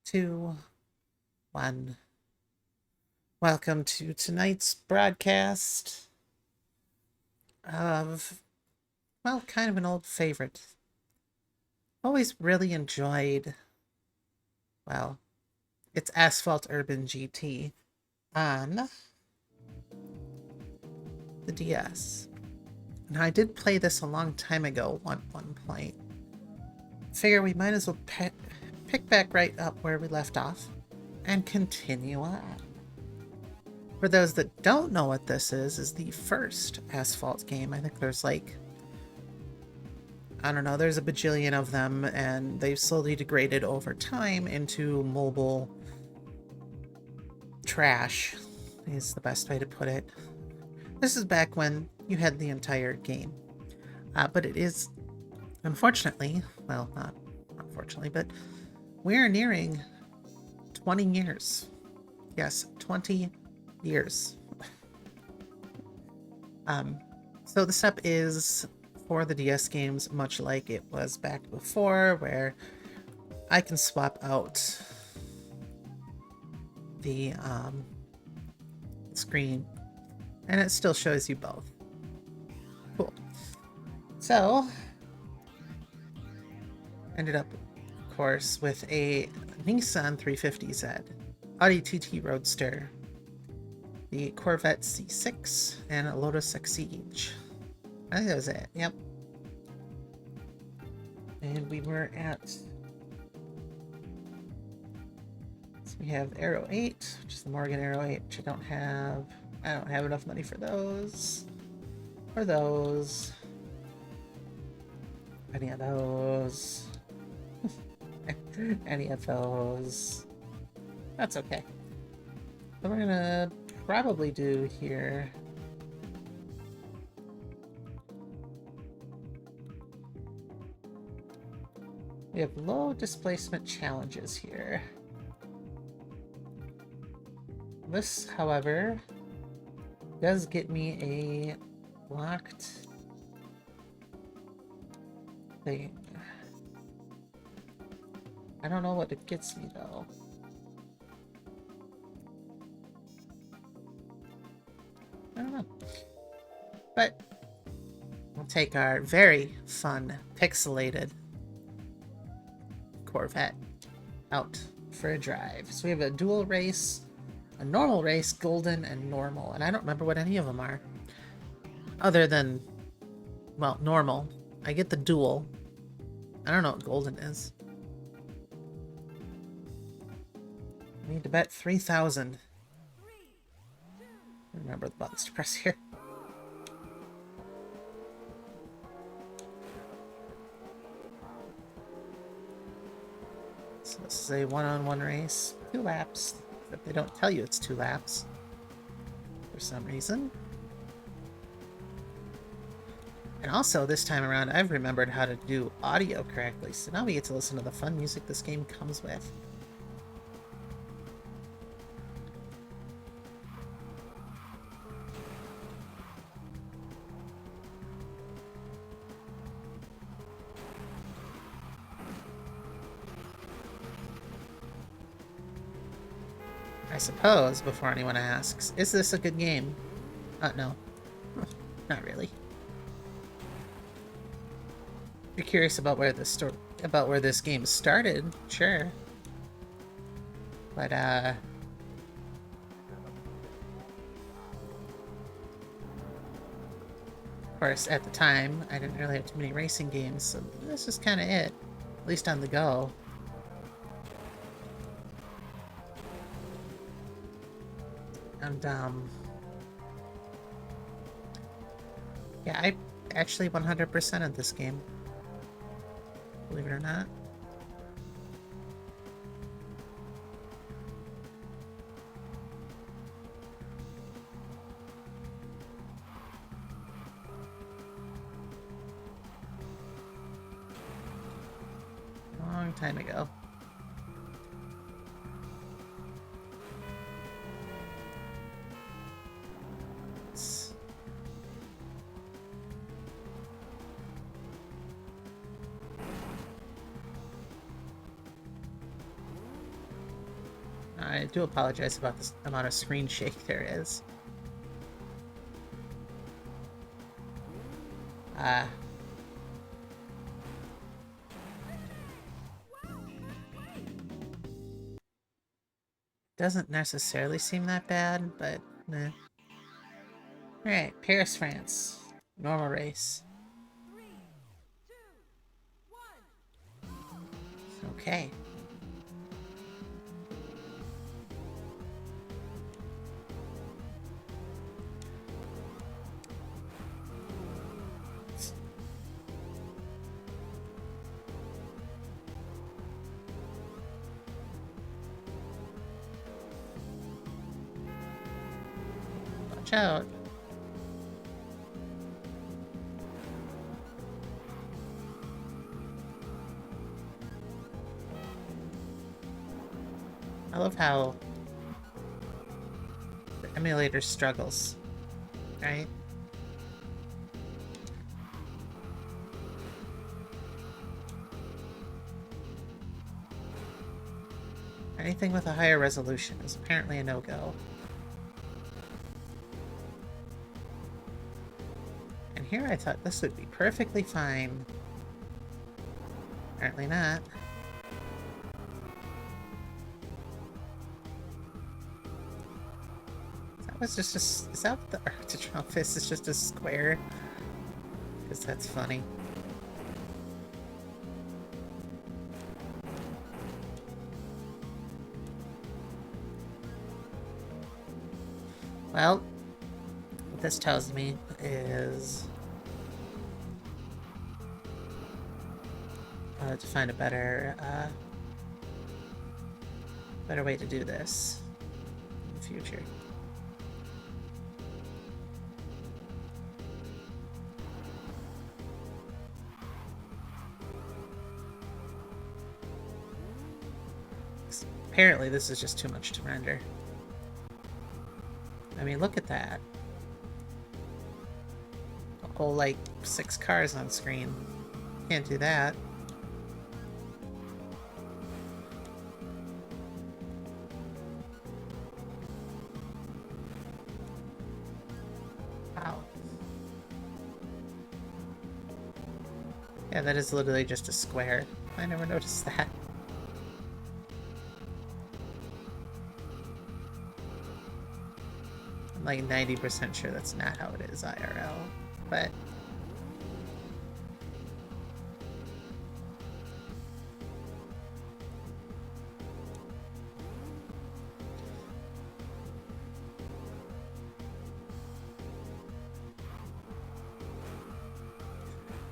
Two, one. Welcome to tonight's broadcast of, well, kind of an old favorite. Always really enjoyed, well, it's Asphalt Urban GT on the DS. Now, I did play this a long time ago, one point. Figure we might as well pick back right up where we left off and continue on. For those that don't know what this is the first Asphalt game. I think there's like, I don't know, there's a bajillion of them, and they've slowly degraded over time into mobile trash, is the best way to put it. This is back when you had the entire game. But it is, unfortunately, well, not unfortunately, but we're nearing 20 years. Yes, 20 years. So the step is for the DS games, much like it was back before, where I can swap out the screen and it still shows you both. Cool. So, ended up, of course, with a Nissan 350Z, Audi TT Roadster, the Corvette C6, and a Lotus Exige. I think that was it. Yep. And we were at, so we have Aero 8, which is the Morgan Aero 8, which I don't have enough money for those. Or those. Any of those. Any of those. That's okay. So we're gonna probably do here. We have low displacement challenges here. This, however, does get me a locked thing. I don't know what it gets me though. I don't know. But we'll take our very fun pixelated Corvette out for a drive. So we have a dual race, a normal race, golden, and normal. And I don't remember what any of them are. Other than, well, normal. I get the dual. I don't know what golden is. I need to bet 3,000. Remember the buttons to press here. So this is a one-on-one race. 2 laps. But they don't tell you it's 2 laps. For some reason. And also, this time around, I've remembered how to do audio correctly. So now we get to listen to the fun music this game comes with. I suppose, before anyone asks, is this a good game? No. Not really. If you're curious about where this game started, sure. But of course, at the time, I didn't really have too many racing games, so this is kind of it. At least on the go. And, yeah, I actually 100% of this game. Believe it or not. Long time ago. I do apologize about this amount of screen shake there is. Doesn't necessarily seem that bad, but nah. Alright, Paris, France. Normal race. Okay. Watch out. I love how the emulator struggles, right? Anything with a higher resolution is apparently a no-go. And here I thought this would be perfectly fine. Apparently not. That was just a... Is that what the Arctotron is just a square? Because that's funny. Well, what this tells me is to find a better way to do this in the future. Apparently this is just too much to render. I mean, look at that. A whole, like, 6 cars on screen. Can't do that. Wow. Yeah, that is literally just a square. I never noticed that. I'm like 90% sure that's not how it is IRL, but...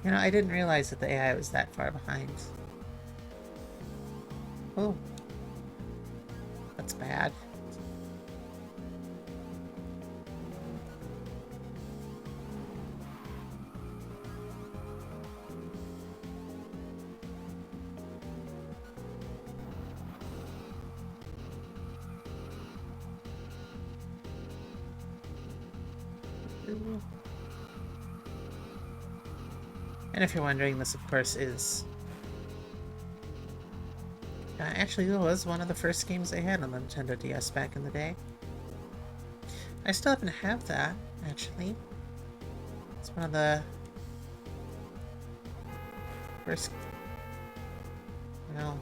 You know, I didn't realize that the AI was that far behind. Oh. That's bad. And if you're wondering, this of course is... actually, it was one of the first games they had on the Nintendo DS back in the day. I still happen to have that, actually. It's one of the first... Well...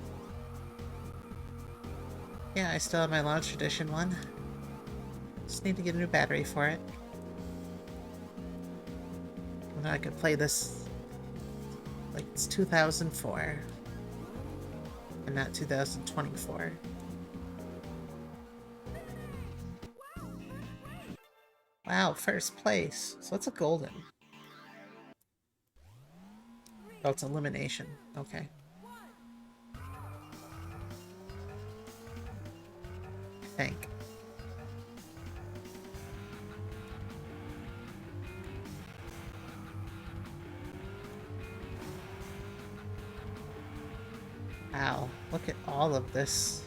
Yeah, I still have my Launch Edition one. Just need to get a new battery for it. And then I could play this... like it's 2004. And not 2024. Wow, first place. So it's a golden. Oh, it's elimination. Okay. I think. Wow, look at all of this.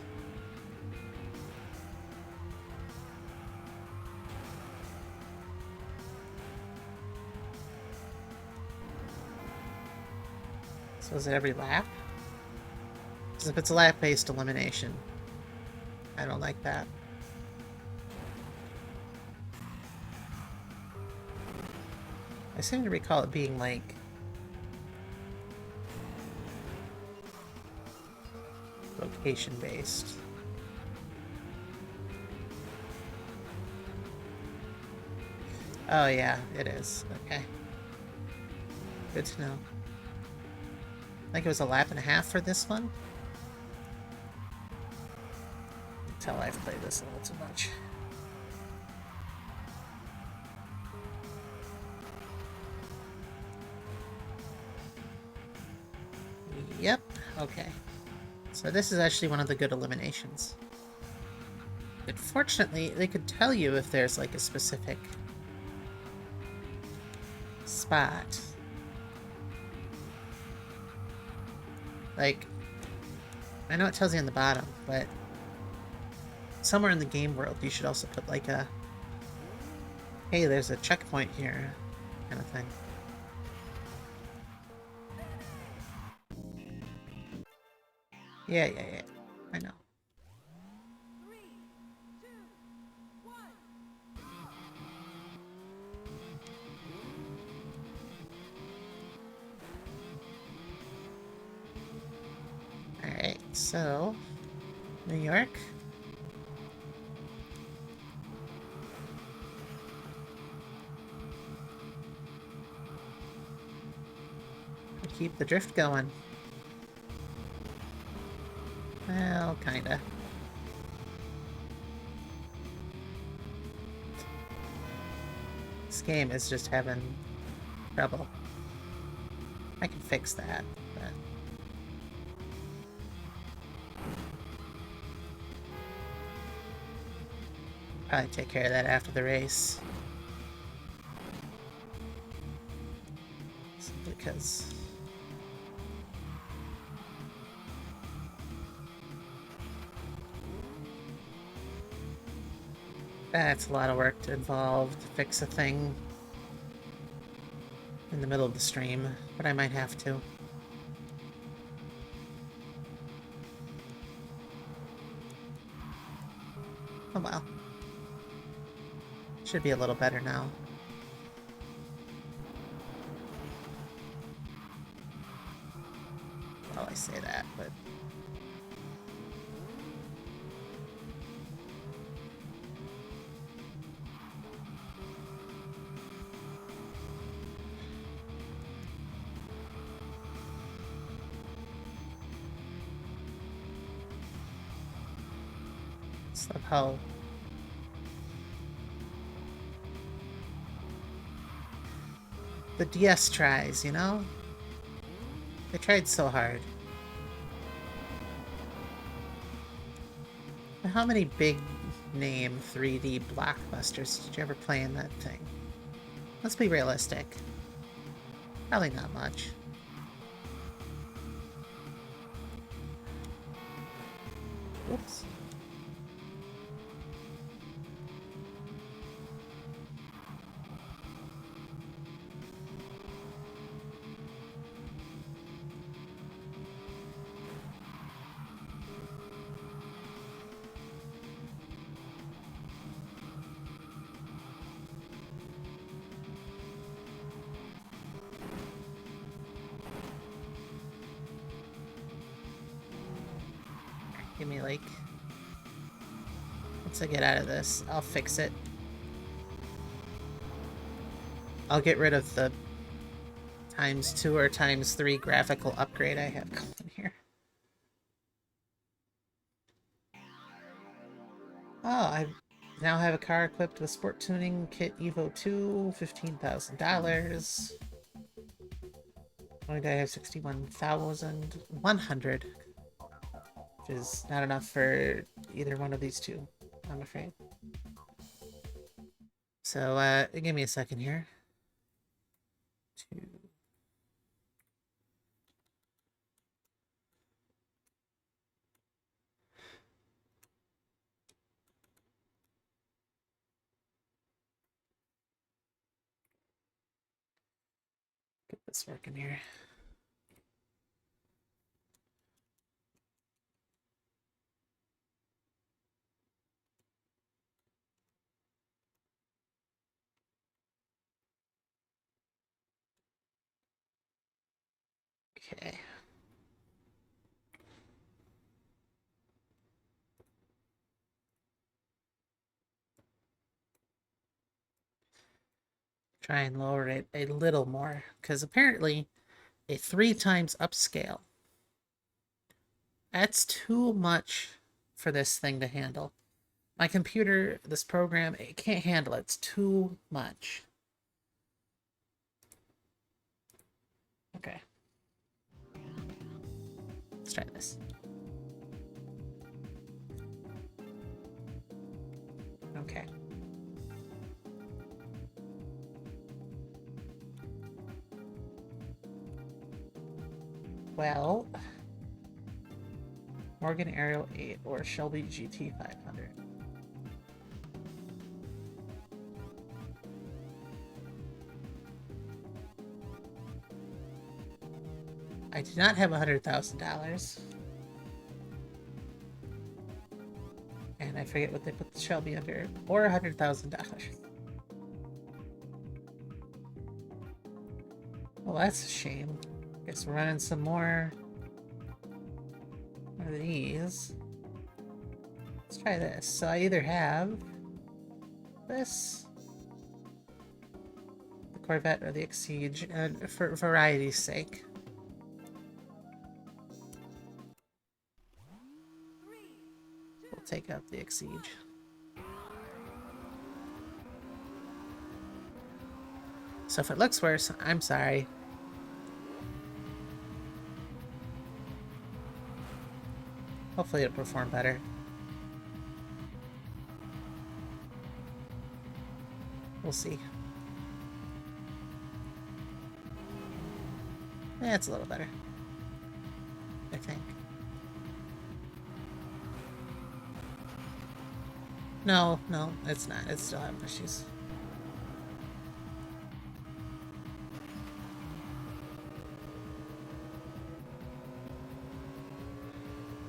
So is it every lap? Because if it's lap-based elimination, I don't like that. I seem to recall it being like location based. Oh yeah, it is. Okay. Good to know. I think it was a lap and a half for this one. Until I've played this a little too much. Yep. Okay. So this is actually one of the good eliminations. Unfortunately, they could tell you if there's like a specific spot. Like, I know it tells you on the bottom, but somewhere in the game world you should also put like a, hey, there's a checkpoint here, kind of thing. Yeah, yeah, yeah. I know. Alright, so New York. Keep the drift going. Well, kinda. This game is just having trouble. I can fix that, but... probably take care of that after the race. Simply because... that's a lot of work to involve to fix a thing in the middle of the stream, but I might have to. Oh well. Should be a little better now. Well, I say that, but... somehow... the DS tries, you know? They tried so hard. How many big name 3D blockbusters did you ever play in that thing? Let's be realistic. Probably not much. Whoops. Give me like... once I get out of this, I'll fix it. I'll get rid of the ×2 or ×3 graphical upgrade I have going here. Oh, I now have a car equipped with Sport Tuning Kit Evo 2, $15,000. Only do I have 61,100, which is not enough for either one of these two, I'm afraid. So, give me a second here. Get this working here. Okay. Try and lower it a little more, because apparently a 3 times upscale. That's too much for this thing to handle. My computer, this program, it can't handle it. It's too much. Okay. Let's try this. Okay. Well, Morgan Aerial 8 or Shelby GT 500. I do not have $100,000. And I forget what they put the Shelby under. Or $100,000. Well, that's a shame. Guess we're running some more of these. Let's try this. So I either have this, the Corvette, or the Exige, and for variety's sake. We'll take out the Exige. So if it looks worse, I'm sorry. Hopefully it'll perform better. We'll see. Yeah, it's a little better, I think. No, it's not. It's still having issues.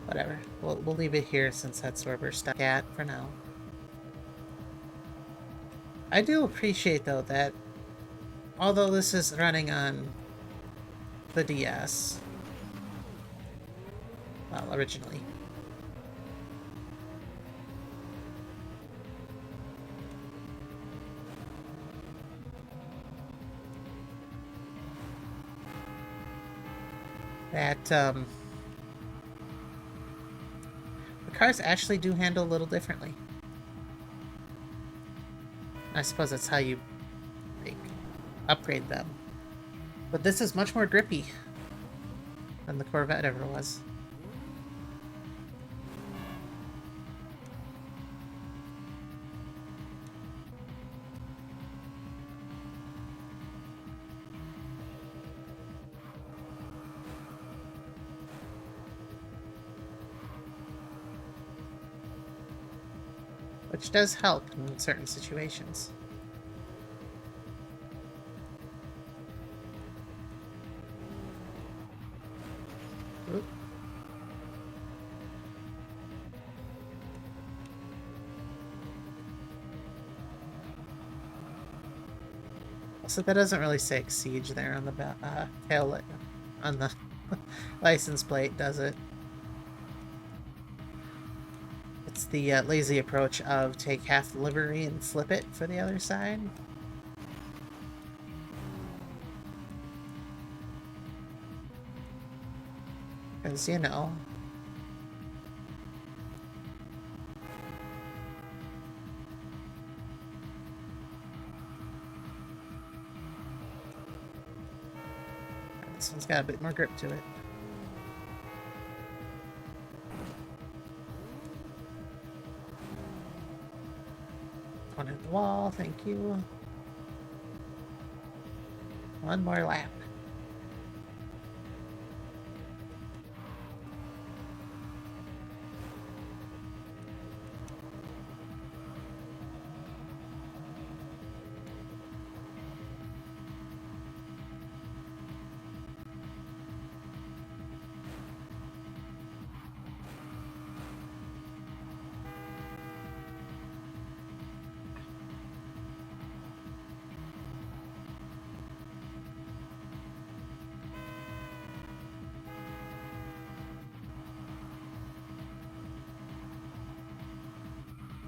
Whatever. We'll leave it here since that's where we're stuck at for now. I do appreciate, though, that although this is running on the DS, well, originally, that the cars actually do handle a little differently. I suppose that's how you upgrade them. But this is much more grippy than the Corvette ever was. Which does help in certain situations. Oop. So that doesn't really say Exige there on the tail light, on the license plate, does it? It's the lazy approach of take half the livery and flip it for the other side. Because, you know, this one's got a bit more grip to it. One in the wall, thank you. One more lap.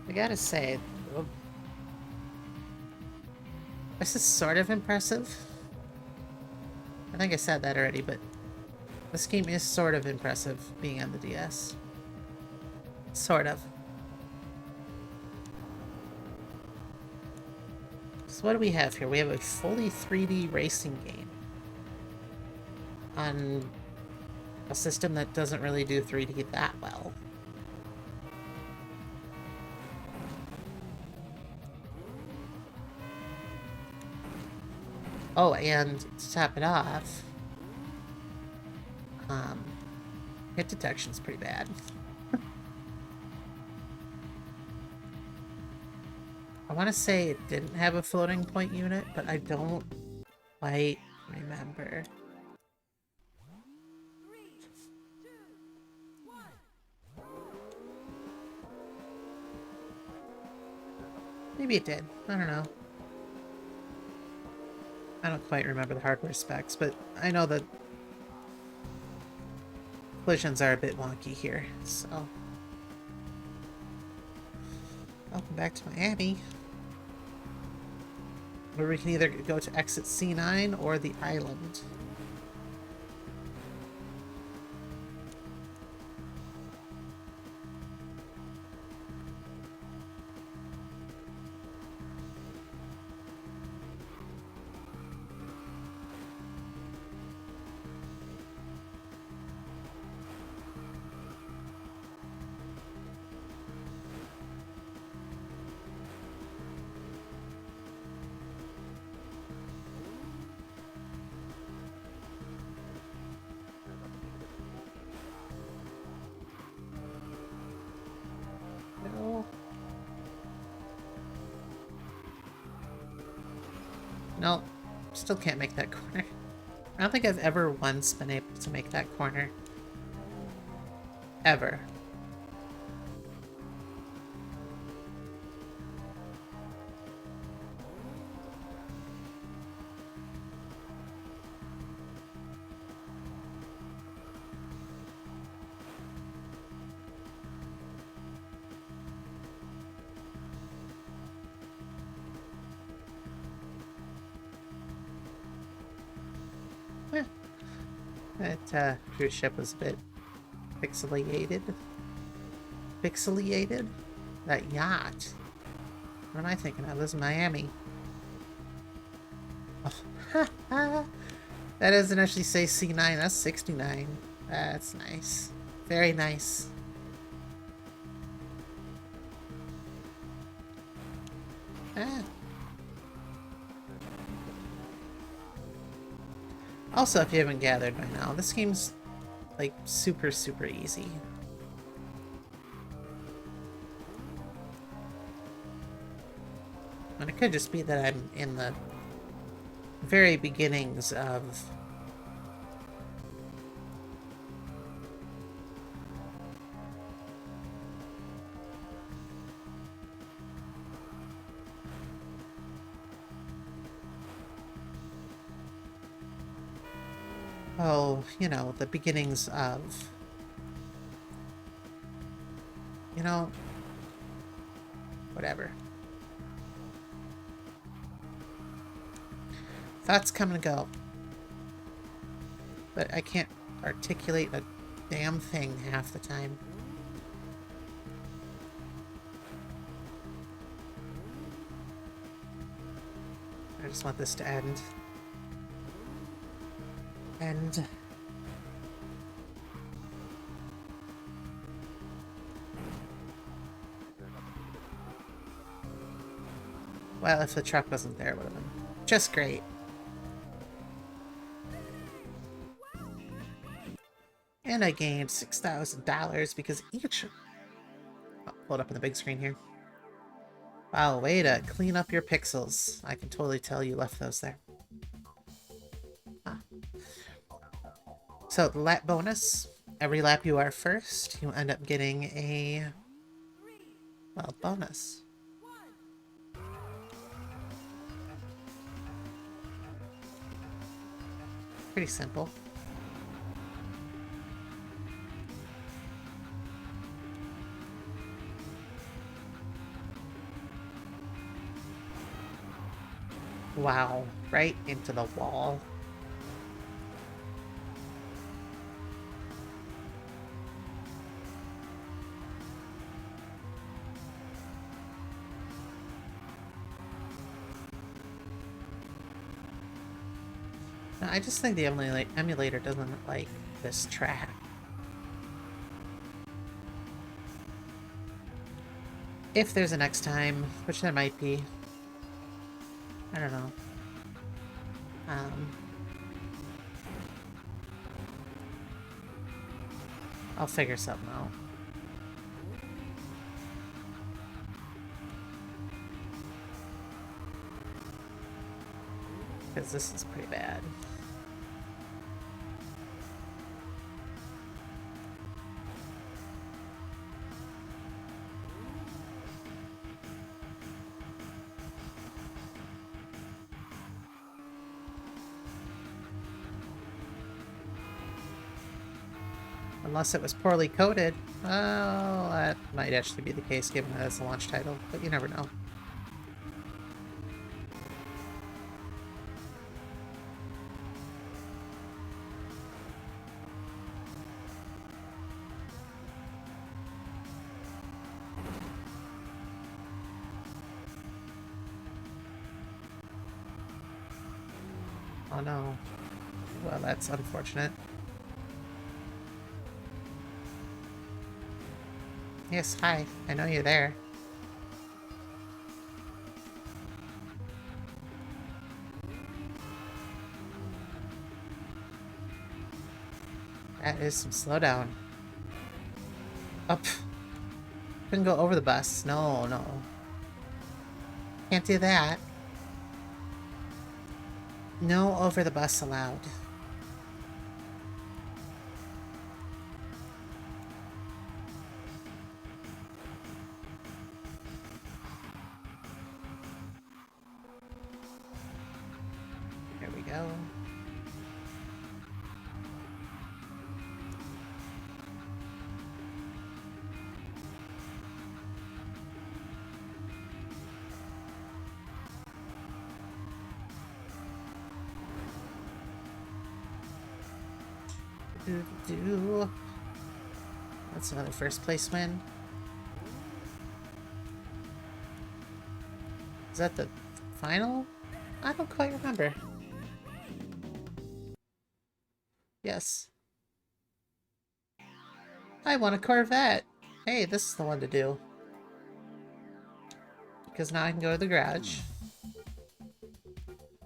I gotta say, oh, this is sort of impressive. I think I said that already, but this game is sort of impressive being on the DS. Sort of. So what do we have here? We have a fully 3D racing game on a system that doesn't really do 3D that well. Oh, and to top it off, hit detection's pretty bad. I want to say it didn't have a floating point unit, but I don't quite remember. Maybe it did. I don't know. I don't quite remember the hardware specs, but I know that collisions are a bit wonky here, so... Welcome back to Miami. Where we can either go to exit C9 or the island. No, still can't make that corner. I don't think I've ever once been able to make that corner. Ever. That cruise ship was a bit pixelated. Pixelated? That yacht. What am I thinking of? This is Miami. Oh, that doesn't actually say C9, that's 69. That's nice. Very nice. Ah. Also, if you haven't gathered by now, this game's like super, super easy. And it could just be that I'm in the very beginnings of oh, you know, the beginnings of, you know, whatever. Thoughts come and go. But I can't articulate a damn thing half the time. I just want this to end. End. Well, if the truck wasn't there, it would have been just great. And I gained $6,000 because each... I'll pull it up on the big screen here. Wow, way to clean up your pixels. I can totally tell you left those there. Ah. So, the lap bonus. Every lap you are first, you end up getting a... well, bonus. Pretty simple. Wow, right into the wall. No, I just think the emulator doesn't like this track. If there's a next time, which there might be. I don't know. Um, I'll figure something out. Because this is pretty bad. Unless it was poorly coded. Well, that might actually be the case given that it's a launch title, but you never know. Oh no. Well, that's unfortunate. Yes, hi. I know you're there. That is some slowdown. Up. Couldn't go over the bus. No, no. Can't do that. No over the bus allowed. There we go. Do. That's another first place win. Is that the final? I don't quite remember. Yes. I want a Corvette. Hey, this is the one to do. Because now I can go to the garage.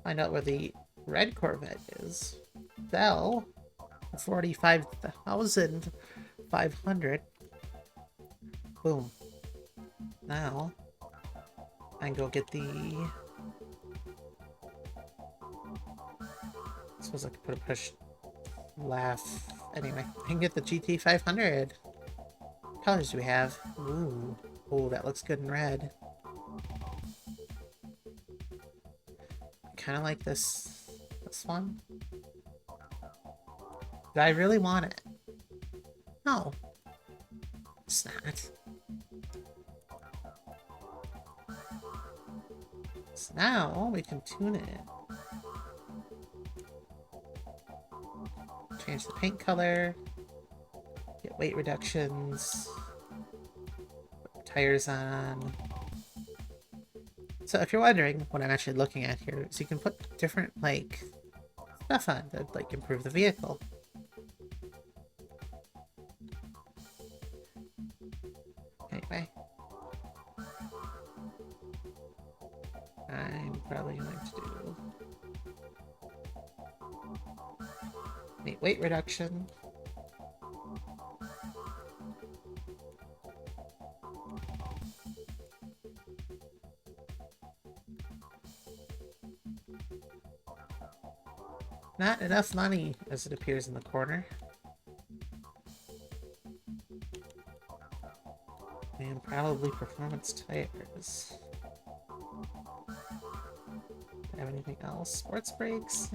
Find out where the red Corvette is. Sell 45,500. Boom. Now I can go get the. I suppose I could put a push laugh. Anyway, I can get the GT 500. What colors do we have? Ooh. Oh, that looks good in red. Kind of like this one. Do I really want it? No. It's not. So now we can tune it. Change the paint color. Get weight reductions. Put tires on. So if you're wondering what I'm actually looking at here, is you can put different, like, stuff on to, like, improve the vehicle. Anyway. I'm probably going to do weight reduction. Not enough money, as it appears in the corner. And probably performance tires. Have anything else? Sports brakes?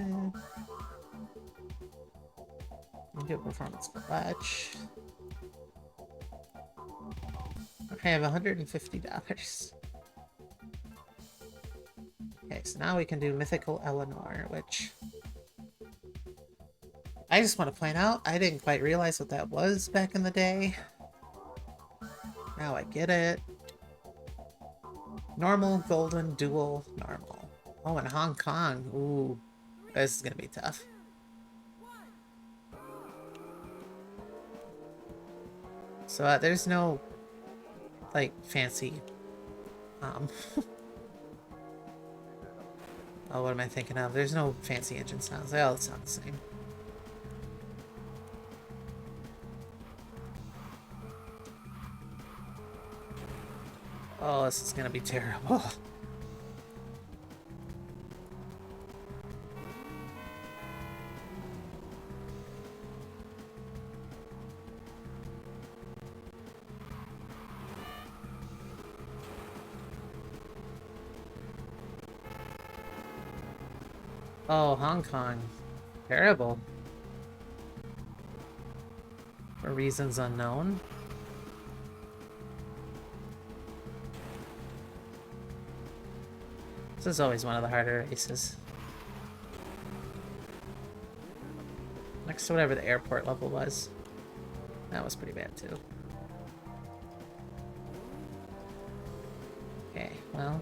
I'll do performance clutch. I have $150. Okay, So now we can do Mythical Eleanor, which I just want to point out, I didn't quite realize what that was back in the day. Now I get it. Normal, golden, dual, normal. Oh, in Hong Kong. Ooh, this is gonna be tough. So there's no, like, fancy, oh, what am I thinking of? There's no fancy engine sounds. They all sound the same. Oh, this is gonna be terrible. Oh, Hong Kong. Terrible. For reasons unknown. This is always one of the harder races. Next to whatever the airport level was. That was pretty bad too. Okay, well.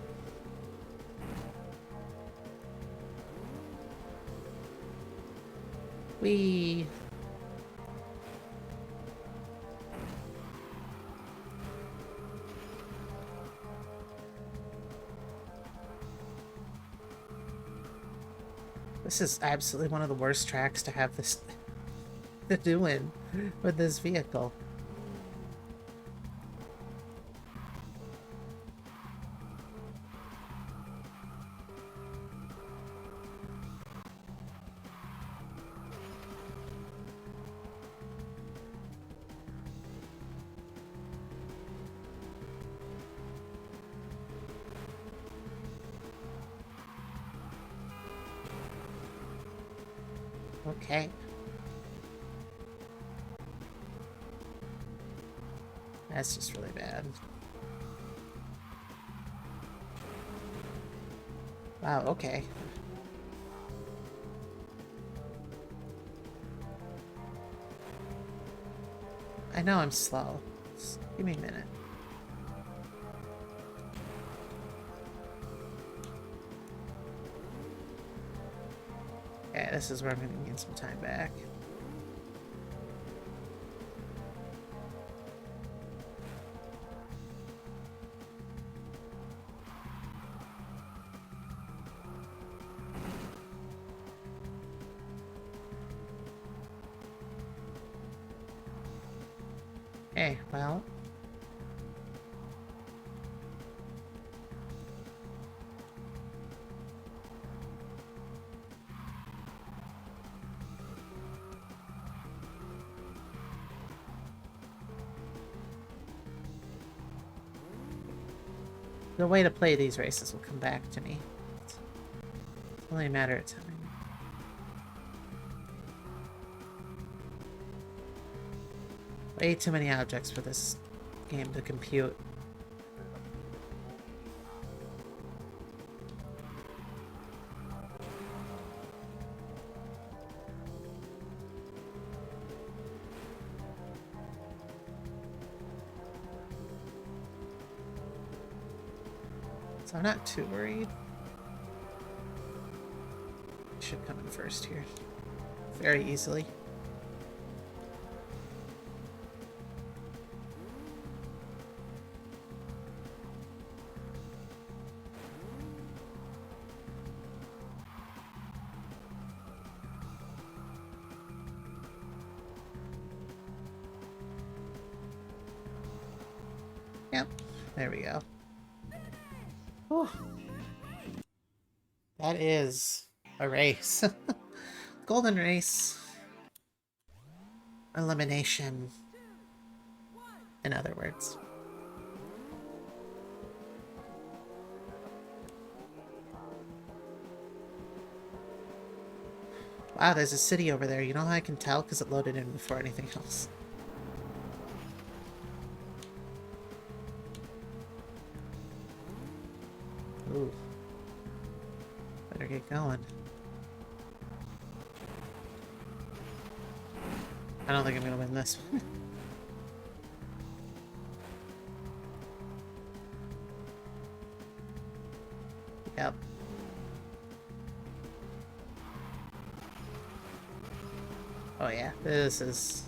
Whee! This is absolutely one of the worst tracks to have this to do in with this vehicle. Okay. That's just really bad. Wow, okay. I know I'm slow. Just give me a minute. Okay, this is where I'm gonna gain some time back. Okay, well. The way to play these races will come back to me. It's only a matter of time. Way too many objects for this game to compute. So I'm not too worried. Should come in first here. Very easily. Yep, there we go. Whew. That is a race. Golden race. Elimination. In other words. Wow, there's a city over there. You know how I can tell? Because it loaded in before anything else. Ooh. Better get going. I don't think I'm gonna win this one. Yep. Oh yeah, this is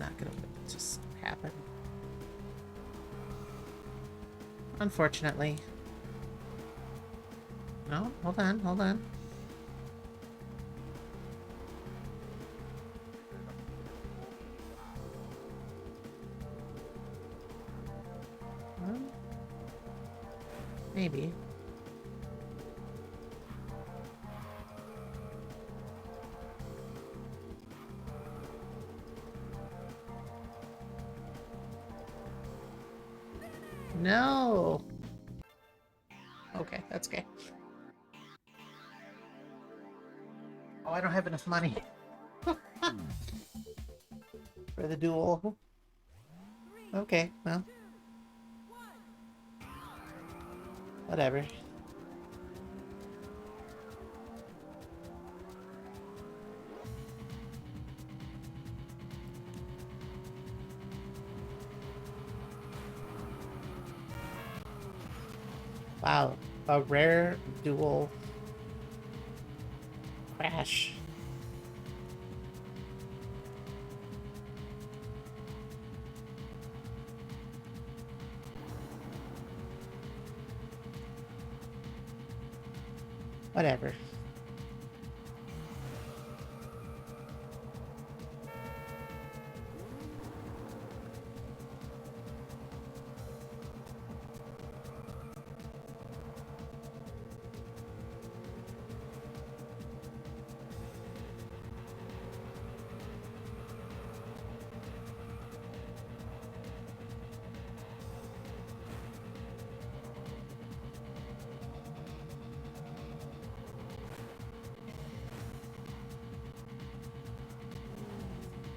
not gonna just happen. Unfortunately. No, hold on, hold on. Well, maybe. No. Okay, that's okay. Oh, I don't have enough money for the duel. Okay, well. Whatever. Wow, a rare dual crash. Whatever.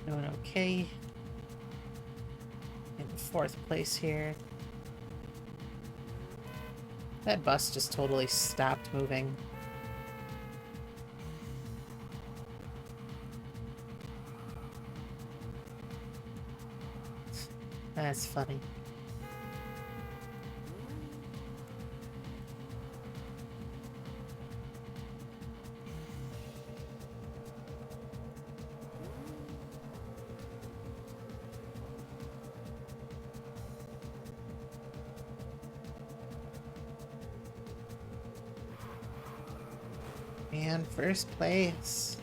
Doing okay. In 4th place here. That bus just totally stopped moving. That's funny. And 1st place.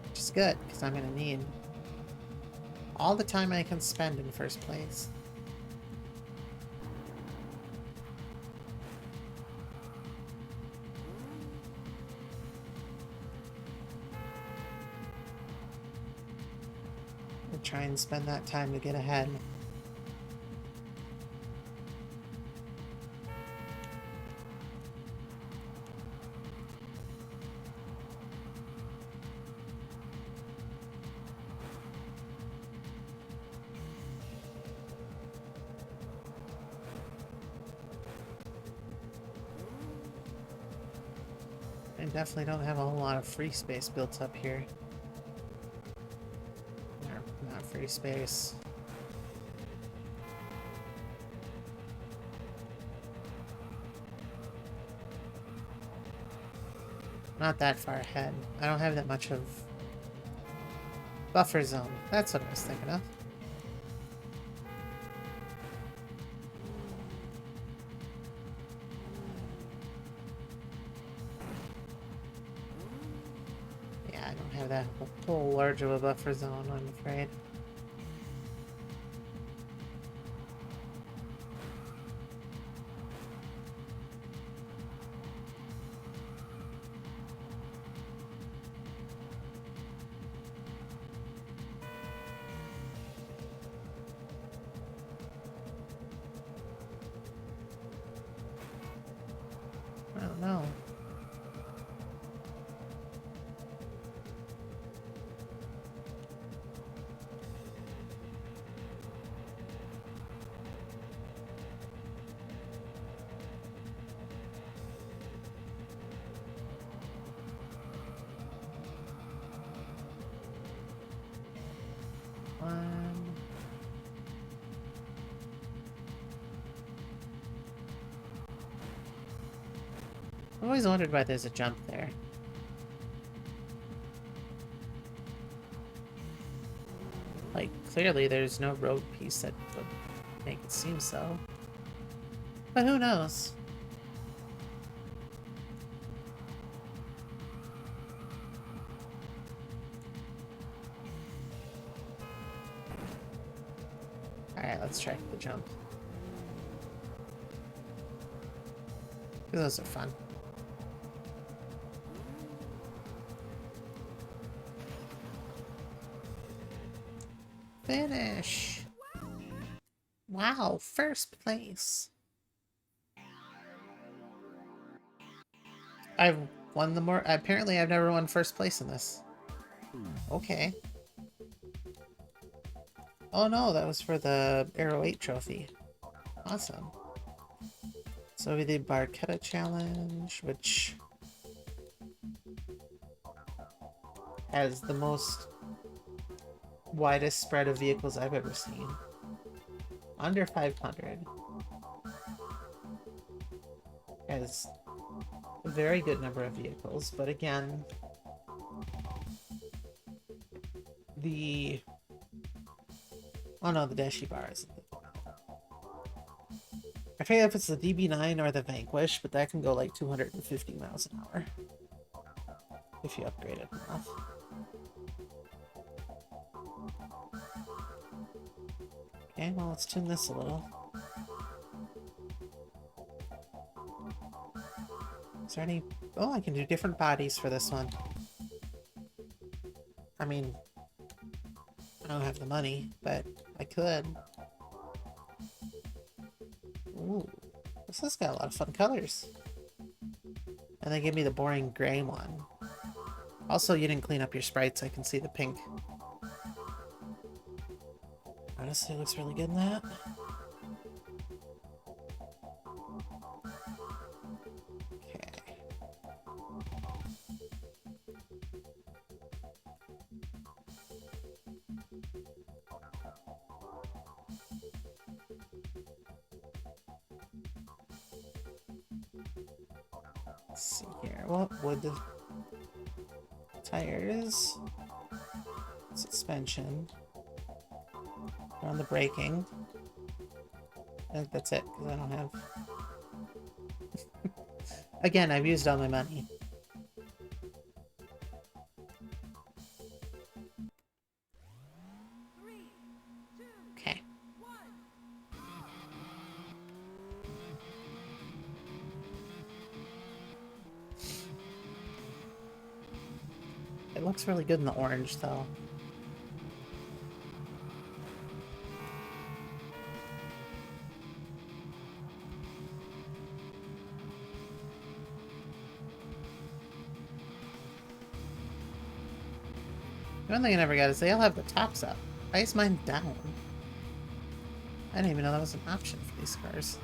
Which is good, because I'm going to need all the time I can spend in 1st place. I'll try and spend that time to get ahead. I definitely don't have a whole lot of free space built up here. Or, not free space. Not that far ahead. I don't have that much of buffer zone. That's what I was thinking of. Yeah, I don't have that whole large of a buffer zone, I'm afraid. I don't know. one. I've always wondered why there's a jump there. Like, clearly there's no road piece that would make it seem so. But who knows? Alright, let's try the jump. Those are fun. Finish! Wow, first place. I've won the more. Apparently, I've never won first place in this. Okay. Oh no, that was for the Arrow 8 trophy. Awesome. So we did Barchetta Challenge, which has the most widest spread of vehicles I've ever seen. Under 500. Has a very good number of vehicles, but again, the... Oh no, the Dashi bar isn't. I forget if it's the DB9 or the Vanquish, but that can go like 250 miles an hour. If you upgrade it enough. Okay, well, let's tune this a little. Is there any... Oh, I can do different bodies for this one. I mean, I don't have the money, but I could. Ooh, this has got a lot of fun colors. And they give me the boring gray one. Also, you didn't clean up your sprites, I can see the pink. Honestly, it looks really good in that. Okay. Let's see here. What would the tires, suspension, on the braking. I think that's it, because I don't have... Again, I've used all my money. Okay. It looks really good in the orange, though. The one thing I never got is they all have the tops up. Why is mine down? I didn't even know that was an option for these cars.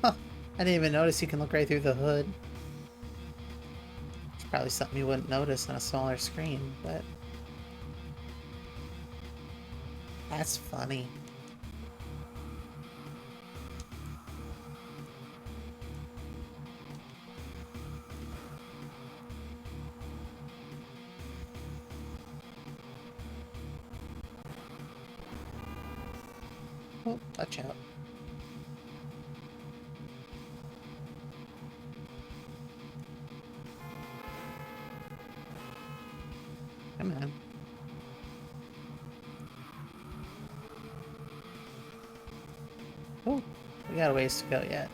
Huh. I didn't even notice you can look right through the hood. It's probably something you wouldn't notice on a smaller screen, but... That's funny. Oh, watch out. Come on. Oh, we got a ways to go yet.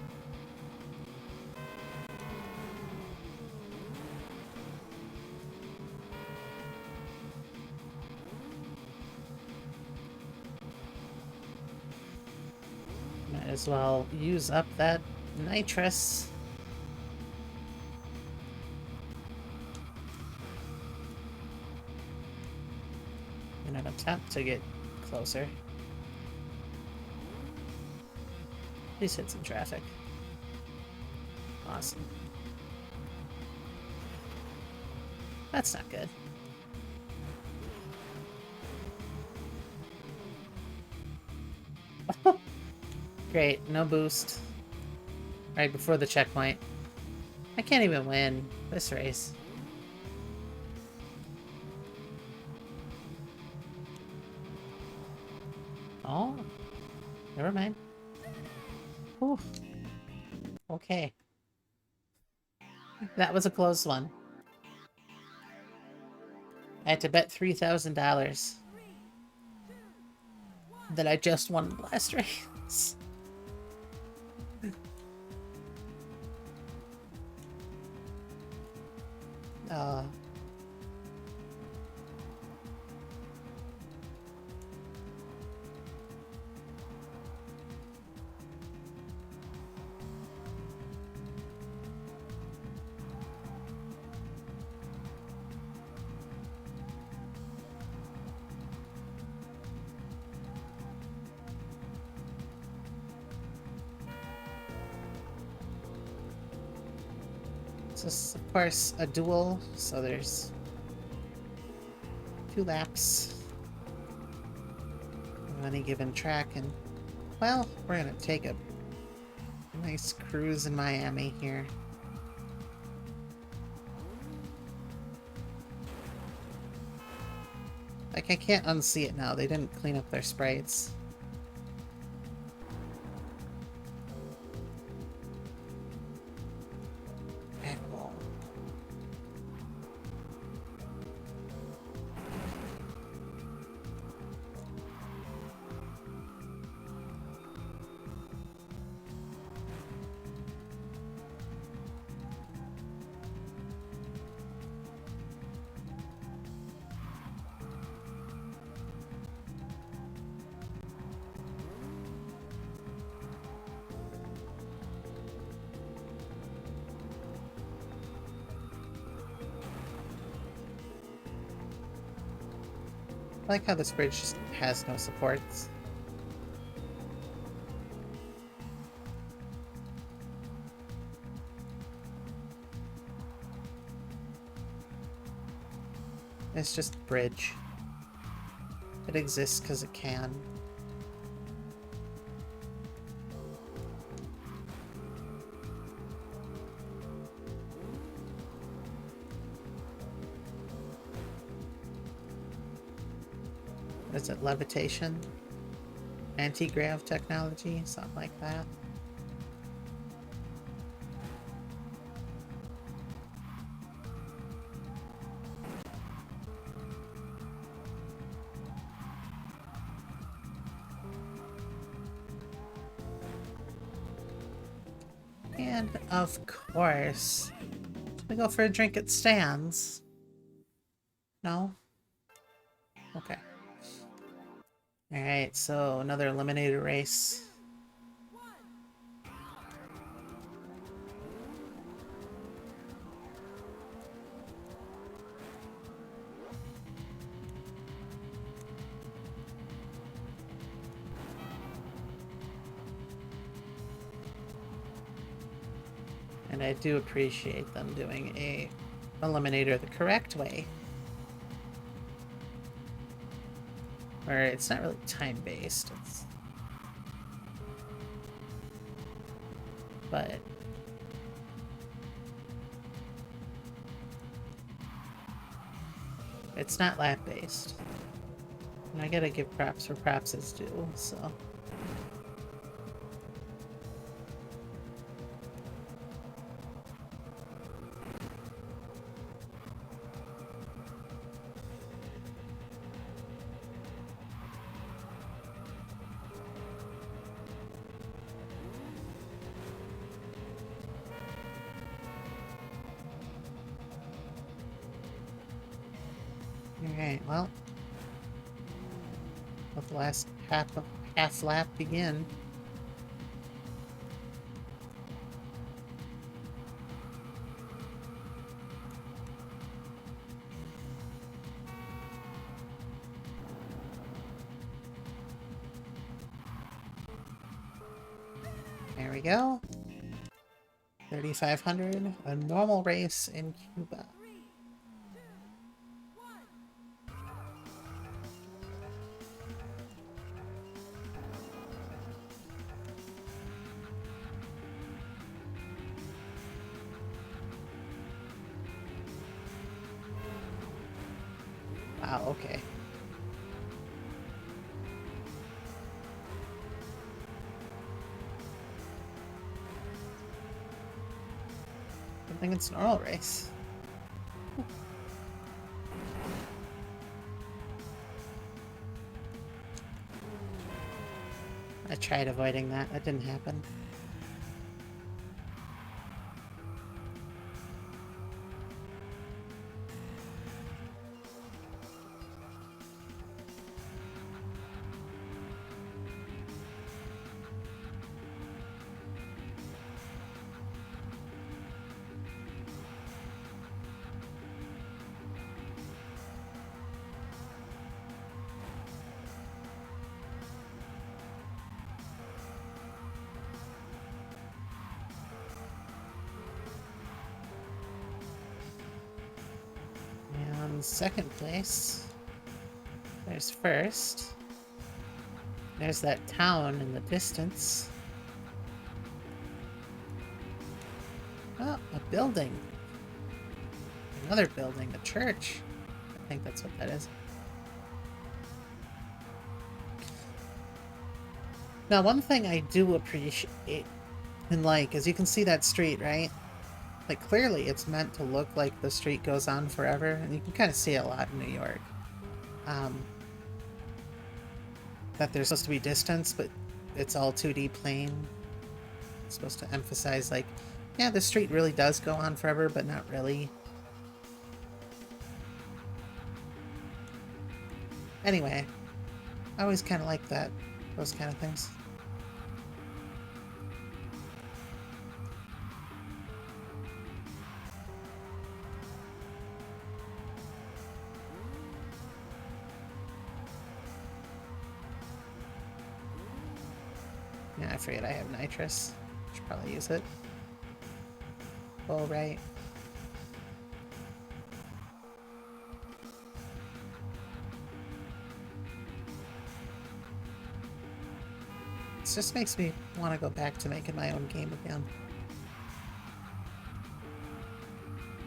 Might as well use up that nitrous. In an attempt to get closer. Please hit some traffic. Awesome. That's not good. Great, no boost. Right before the checkpoint. I can't even win this race. Oh, never mind. Whew. Okay. That was a close one. I had to bet $3,000 that I just won the last race. uh, This is, of course, a duel, so there's 2 laps on any given track, and, well, we're gonna take a nice cruise in Miami here. Like, I can't unsee it now. They didn't clean up their sprites. I like how this bridge just has no supports. It's just a bridge. It exists because it can. What is it? Levitation? Anti-grav technology? Something like that. And, of course, we go for a drink at Stan's. No? Okay. Alright, so another eliminator race. And I do appreciate them doing a eliminator the correct way. Where it's not really time-based, but it's not lap-based. And I gotta give props where props is due, so... Alright, well, let the last half lap begin. There we go. 3,500, a normal race in Cuba. Wow, okay. I think it's an oral race. I tried avoiding that. That didn't happen. And second place. There's first. There's that town in the distance. Oh, a building. Another building, a church. I think that's what that is. Now, one thing I do appreciate and like is you can see that street, right? Like, clearly it's meant to look like the street goes on forever, and you can kind of see it a lot in New York. That there's supposed to be distance, but it's all 2D plane. It's supposed to emphasize, like, yeah, the street really does go on forever, but not really. Anyway, I always kind of like that, those kind of things. Yeah, I forget I have nitrous. Should probably use it. Oh, right. This just makes me want to go back to making my own game again.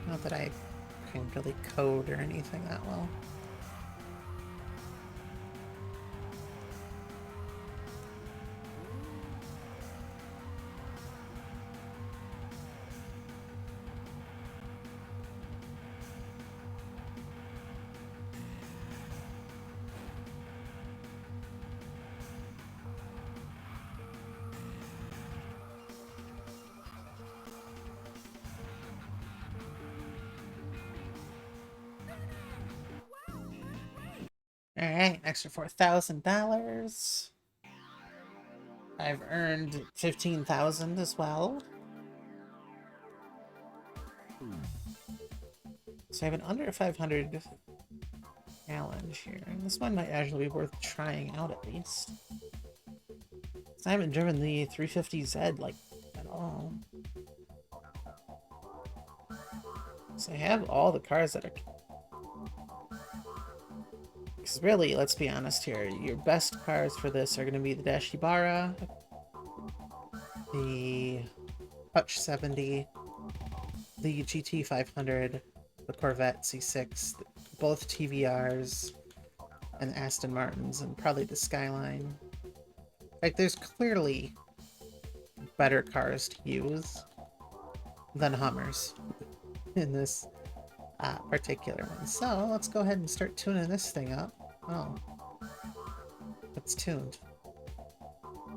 Not that I can really code or anything that well. Alright, extra $4,000. I've earned 15,000 as well. So I have an under 500 challenge here. And this one might actually be worth trying out at least. I haven't driven the 350Z like at all. So I have all the cars that are... Because really, let's be honest here, your best cars for this are going to be the Dash Ibarra, the Hutch 70, the GT 500, the Corvette C6, both TVRs, and Aston Martins, and probably the Skyline. Like, there's clearly better cars to use than Hummers in this particular one. So, let's go ahead and start tuning this thing up. Oh. It's tuned.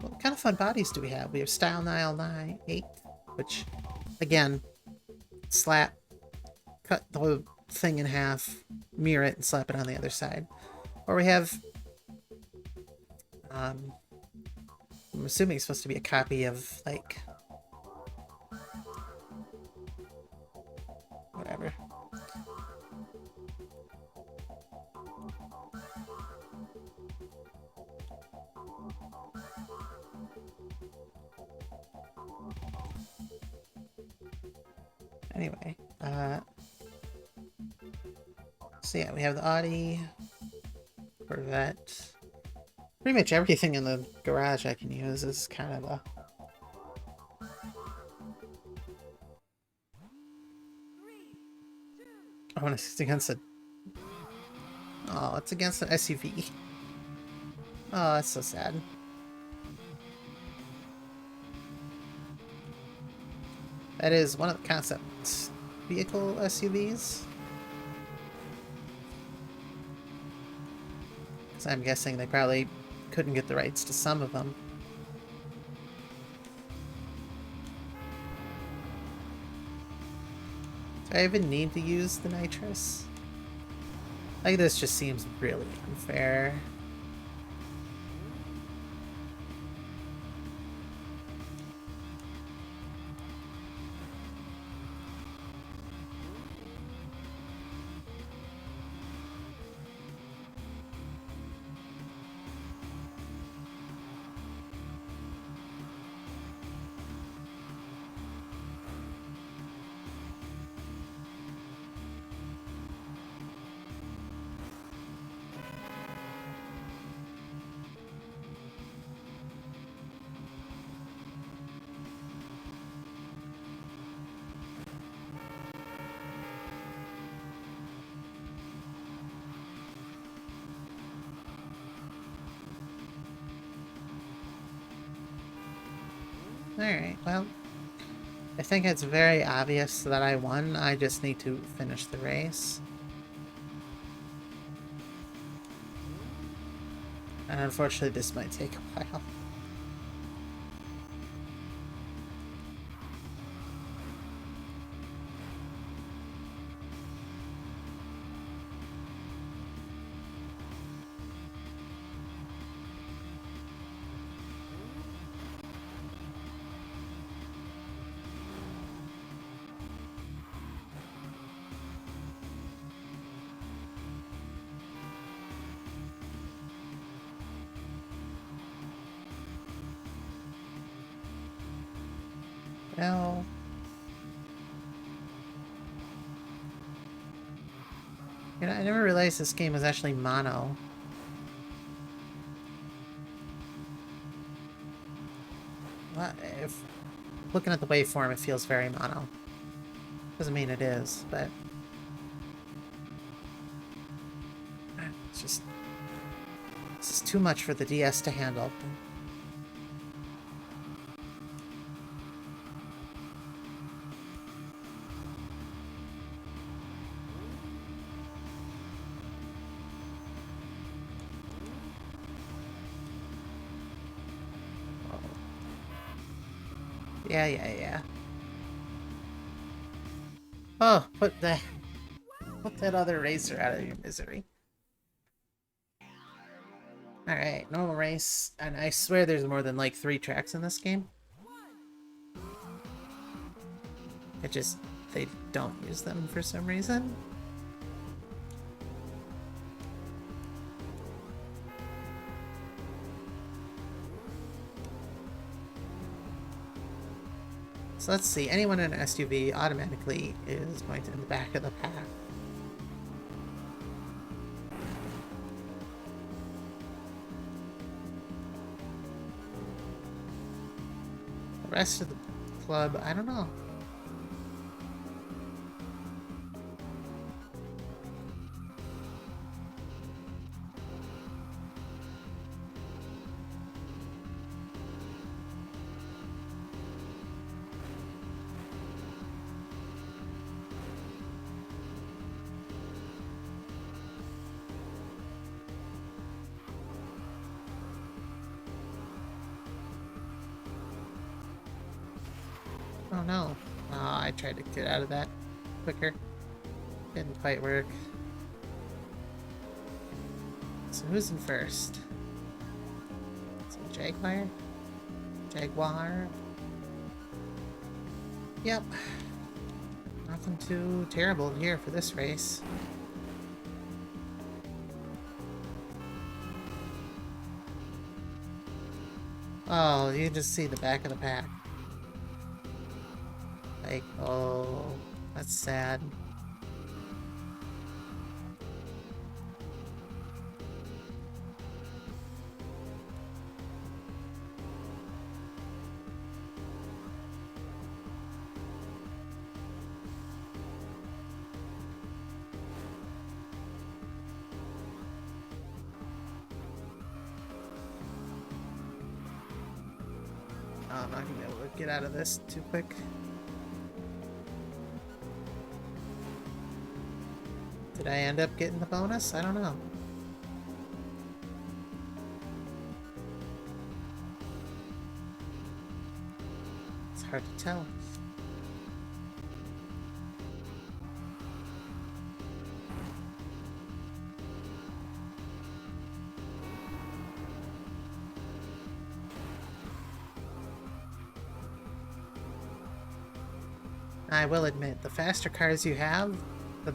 What kind of fun bodies do we have? We have Style Nile 9, 8, which, again, slap, cut the thing in half, mirror it, and slap it on the other side. Or we have, I'm assuming it's supposed to be a copy of, like, whatever. Anyway, so yeah, we have the Audi, Corvette. Pretty much everything in the garage I can use is kind of a... I want to see against it. Oh, it's against an SUV. Oh, that's so sad. That is one of the concept vehicle SUVs. Because I'm guessing they probably couldn't get the rights to some of them. Do I even need to use the nitrous? Like, this just seems really unfair. Alright, well, I think it's very obvious that I won. I just need to finish the race. And unfortunately, this might take a while. Well, you know, I never realized this game was actually mono. Well, if looking at the waveform, it feels very mono. Doesn't mean it is, but it's just this is too much for the DS to handle. Yeah. Oh, put that other racer out of your misery. Alright, normal race. And I swear there's more than like 3 tracks in this game. It just, they don't use them for some reason. So let's see, anyone in an SUV automatically is going to in the back of the pack. The rest of the club, I don't know. Oh no. Oh, I tried to get out of that quicker. Didn't quite work. So who's in first? Is it Jaguar? Jaguar? Yep. Nothing too terrible here for this race. Oh, you can just see the back of the pack. Like, oh, that's sad. I'm not gonna be able to get out of this too quick. Did I end up getting the bonus? I don't know. It's hard to tell. I will admit, the faster cars you have, the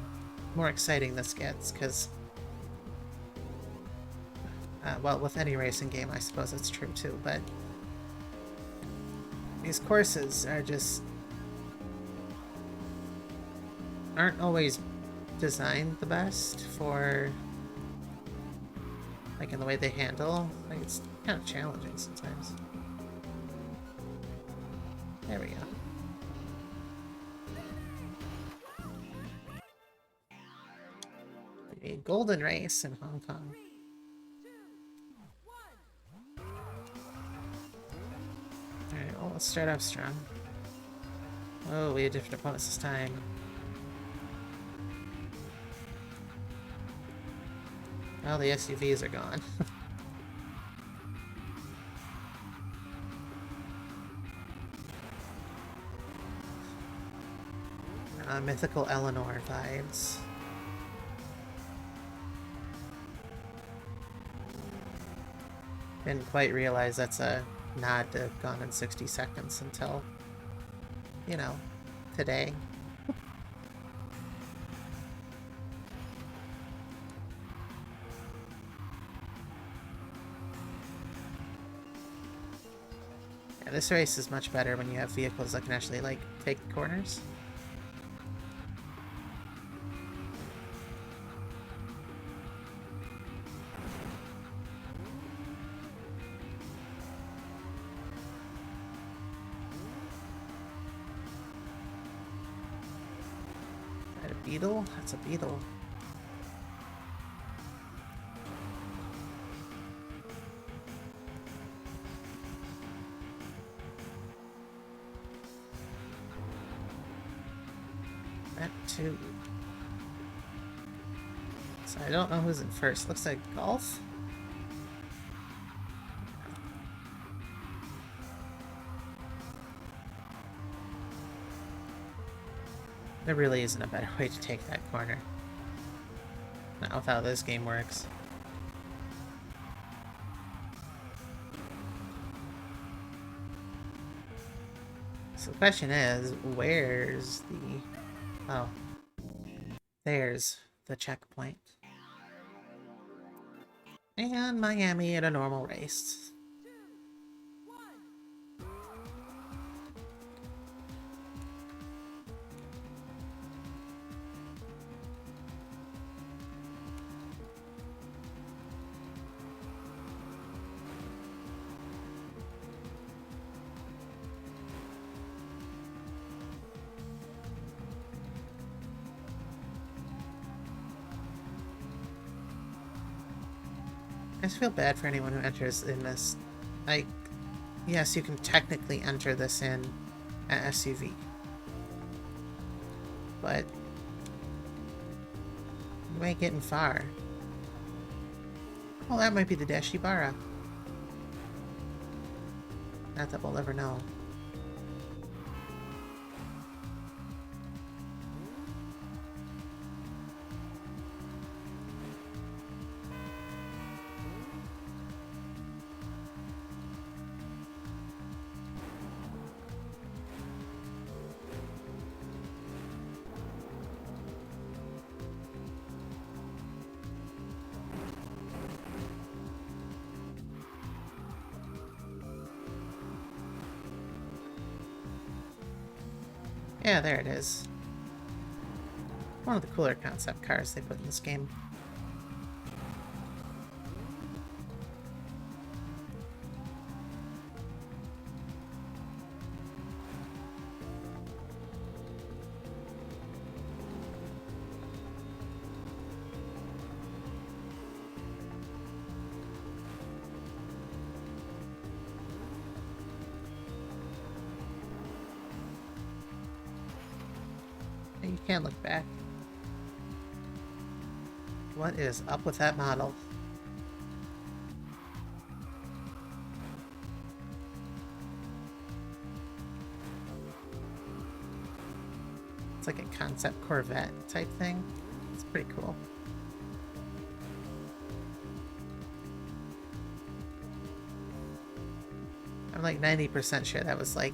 more exciting this gets, because, well, with any racing game, I suppose it's true too, but these courses are just aren't always designed the best for, like, in the way they handle. Like, it's kind of challenging sometimes. There we go. A golden race in Hong Kong. Alright, well, let's start off strong. Oh, we had different opponents this time. Well, the SUVs are gone. Mythical Eleanor vibes. Didn't quite realize that's a nod to Gone in 60 Seconds until, you know, today. Yeah, this race is much better when you have vehicles that can actually, like, take corners. Beetle? That's a beetle. That too. So I don't know who's in first. Looks like Golf? There really isn't a better way to take that corner. Not with how this game works. So the question is, where's the... Oh. There's the checkpoint. And Miami at a normal race. I just feel bad for anyone who enters in this. Like, yes, you can technically enter this in an SUV. But you ain't getting far. Well, that might be the Deshibara. Not that we'll ever know. Yeah, there it is. One of the cooler concept cars they put in this game. can't look back. What is up with that model? It's like a concept Corvette type thing. It's pretty cool. I'm like 90% sure that was like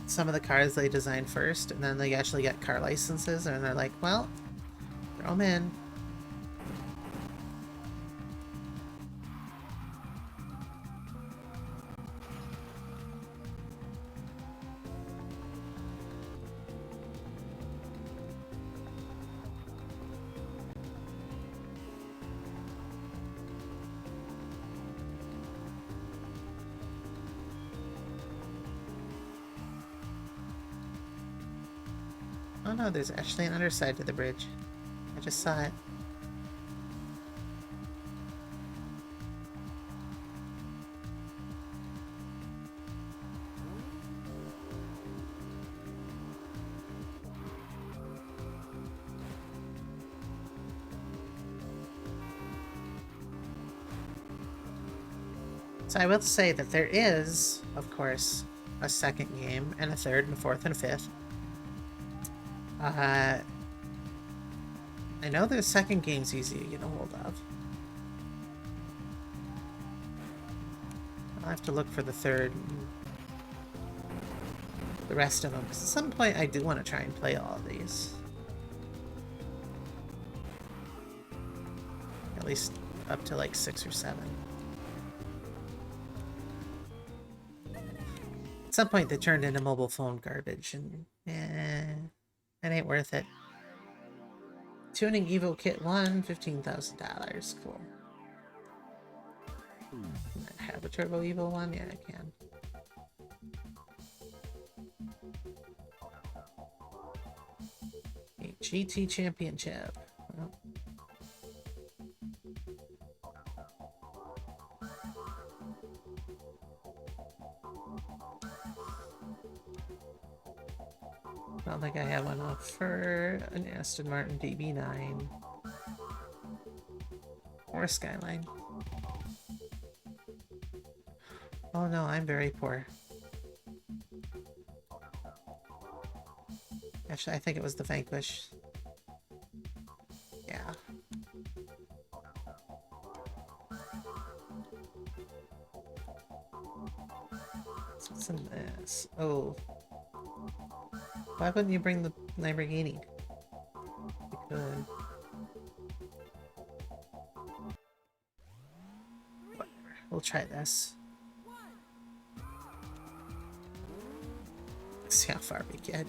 some of the cars they designed first, and then they actually got car licenses, and they're like, well, throw them in. Oh no, there's actually an underside to the bridge. I just saw it. So I will say that there is, of course, a second game, and a third, and a fourth, and a fifth. I know the second game's easy to get a hold of. I'll have to look for the third and the rest of them, because at some point I do want to try and play all of these. At least up to like 6 or 7. At some point they turned into mobile phone garbage, and it ain't worth it. Tuning Evo Kit 1, $15,000. Cool. I have a Turbo Evo 1? Yeah, I can. A GT Championship. Well. I don't think I have one for an Aston Martin DB9 or a Skyline. Oh no, I'm very poor. Actually, I think it was the Vanquish. Yeah. What's in this? Oh. Why wouldn't you bring the Lamborghini? You could. Whatever. We'll try this. See how far we get.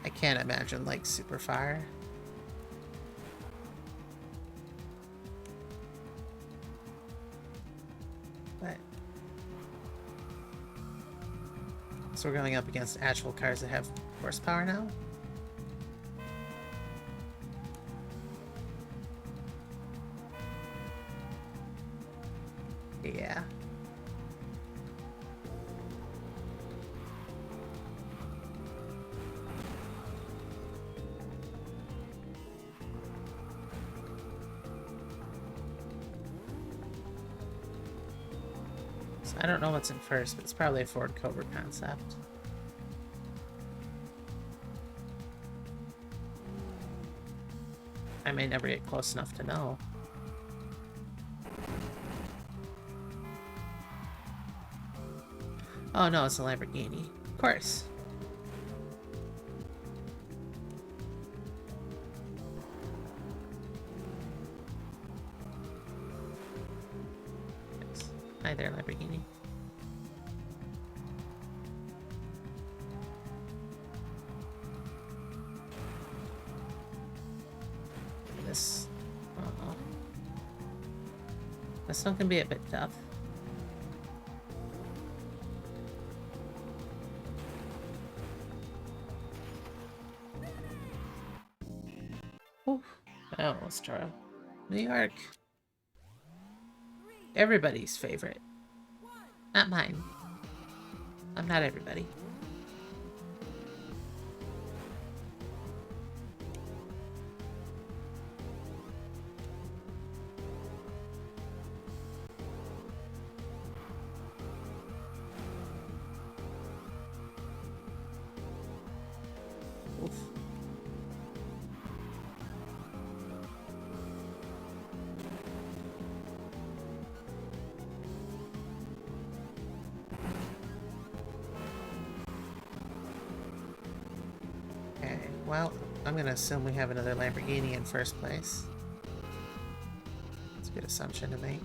I can't imagine like super far. But so we're going up against actual cars that have horsepower now. Yeah. I don't know what's in first, but it's probably a Ford Cobra concept. I may never get close enough to know. Oh no, it's a Lamborghini. Of course. Yes. Hi there, Lamborghini. This... Uh-oh. This one can be a bit tough. Oh, let's try New York. Everybody's favorite. Not mine. I'm not everybody. Oof. Okay, well, I'm gonna assume we have another Lamborghini in first place. That's a good assumption to make.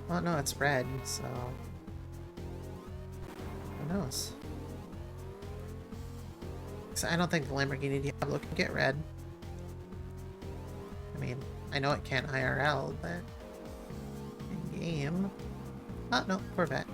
Well, no, it's red, so... who knows? So I don't think the Lamborghini Diablo can get red. I mean, I know it can't IRL, but... in-game... oh, no, Corvette.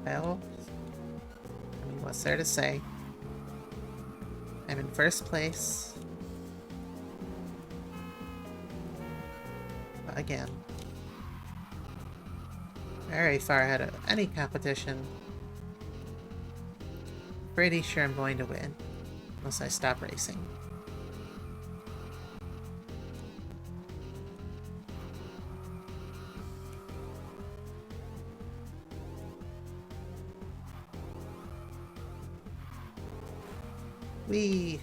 Well, I mean, what's there to say? I'm in first place. Again. Very far ahead of any competition. Pretty sure I'm going to win. Unless I stop racing. Whee!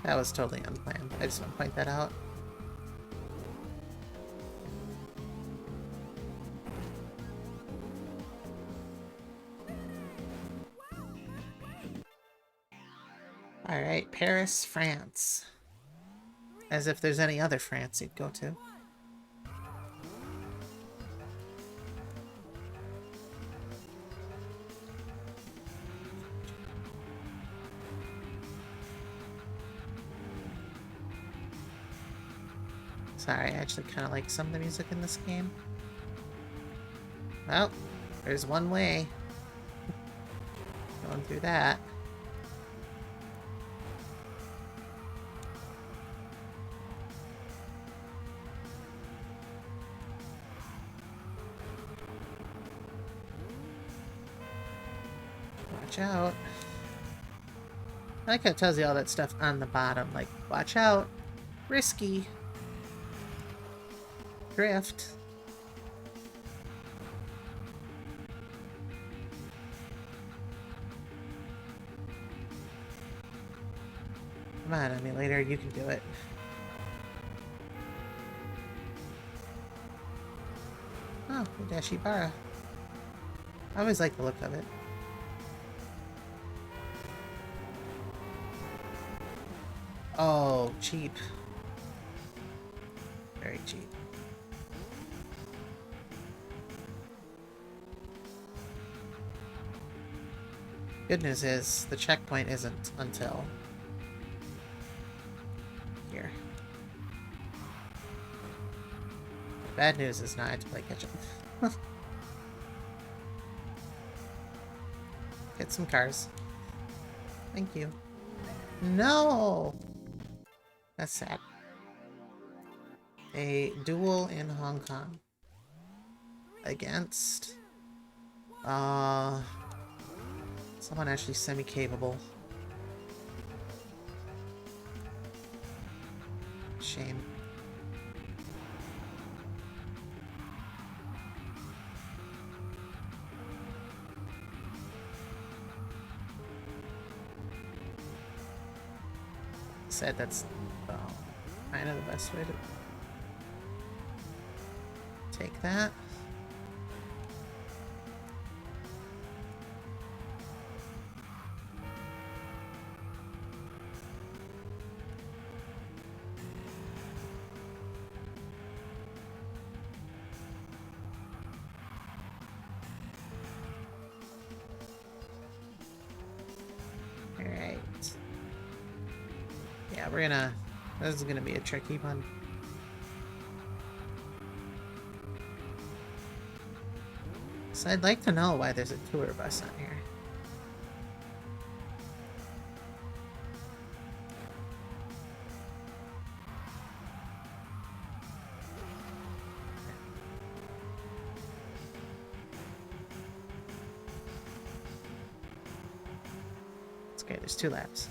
That was totally unplanned. I just want to point that out. Alright, Paris, France. As if there's any other France you'd go to. Sorry, I actually kind of like some of the music in this game. Well, there's one way. Going through that. Watch out. I like how it tells you all that stuff on the bottom, like, watch out, risky, drift. Come on, emulator, you can do it. Oh, Dashibara. I always like the look of it. Oh, cheap. Very cheap. Good news is, the checkpoint isn't until here. Bad news is now I have to play catch up. Get some cars. Thank you. No! That's sad. A duel in Hong Kong. Against... someone actually semi-capable. Shame. Said that's kind of the best way to take that. Yeah, this is gonna be a tricky one. So I'd like to know why there's a tour bus on here. It's okay, there's 2 laps.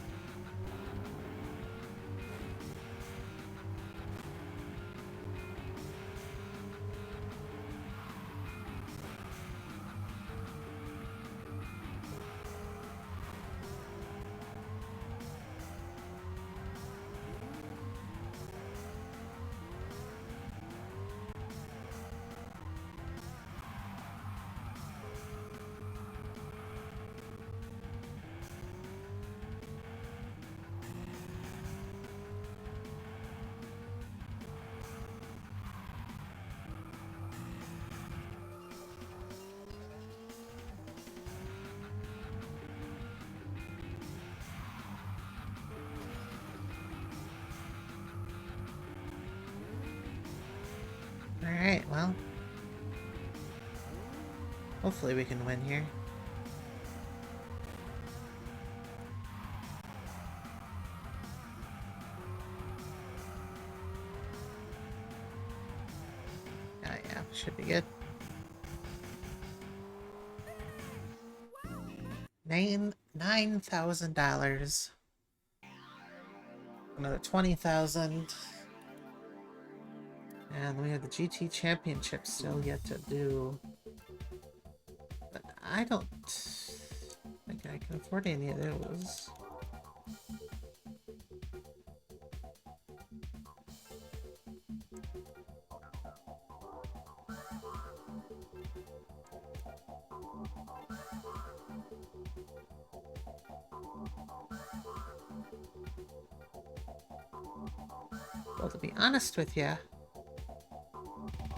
Alright, well. Hopefully we can win here. Yeah, should be good. $9,000. Another 20,000. And we have the GT Championship still yet to do. But I don't think I can afford any of those. Well, to be honest with you,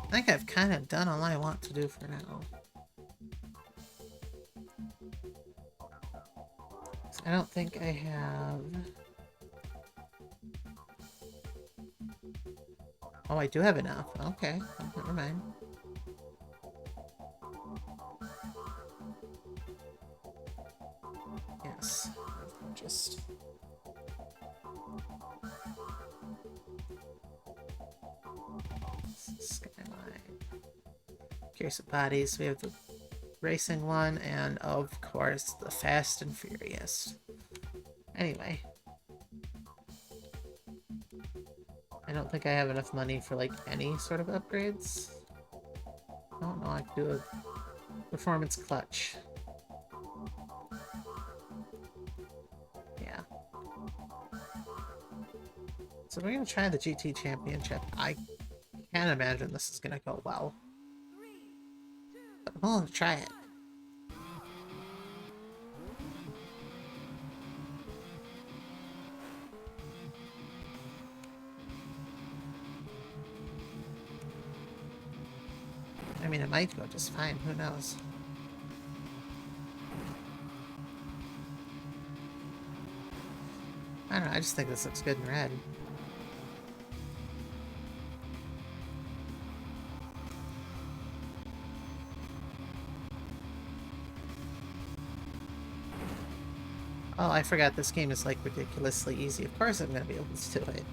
I think I've kind of done all I want to do for now. I don't think I have... Oh, I do have enough. Okay, well, never mind. Yes, just... Skyline. Curious bodies. We have the racing one, and of course, the Fast and Furious. Anyway. I don't think I have enough money for, like, any sort of upgrades. I don't know, I could do a performance clutch. Yeah. So we're gonna try the GT Championship. I can't imagine this is gonna go well. But I'm willing to try it. I mean, it might go just fine. Who knows? I don't know. I just think this looks good in red. Oh, I forgot this game is, like, ridiculously easy. Of course I'm gonna be able to do it.